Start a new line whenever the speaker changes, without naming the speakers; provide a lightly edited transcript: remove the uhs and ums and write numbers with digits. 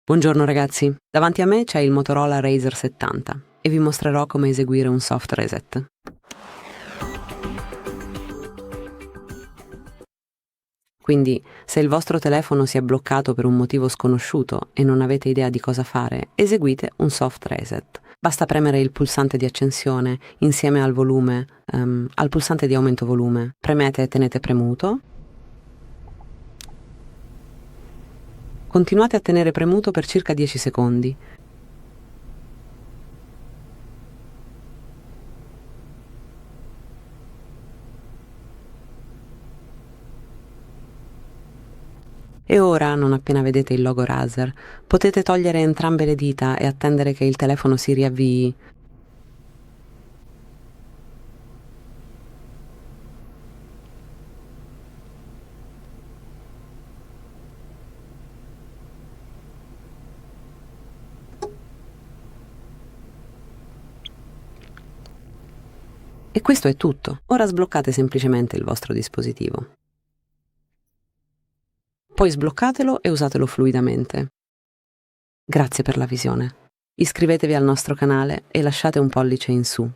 Buongiorno ragazzi, davanti a me c'è il Motorola Razr 70 e vi mostrerò come eseguire un soft reset. Quindi, se il vostro telefono si è bloccato per un motivo sconosciuto e non avete idea di cosa fare, eseguite un soft reset. Basta premere il pulsante di accensione insieme al volume, al pulsante di aumento volume. Premete e tenete premuto. Continuate a tenere premuto per circa 10 secondi. E ora, non appena vedete il logo Razer, potete togliere entrambe le dita e attendere che il telefono si riavvii. E questo è tutto. Ora sbloccate semplicemente il vostro dispositivo. Poi sbloccatelo e usatelo fluidamente. Grazie per la visione. Iscrivetevi al nostro canale e lasciate un pollice in su.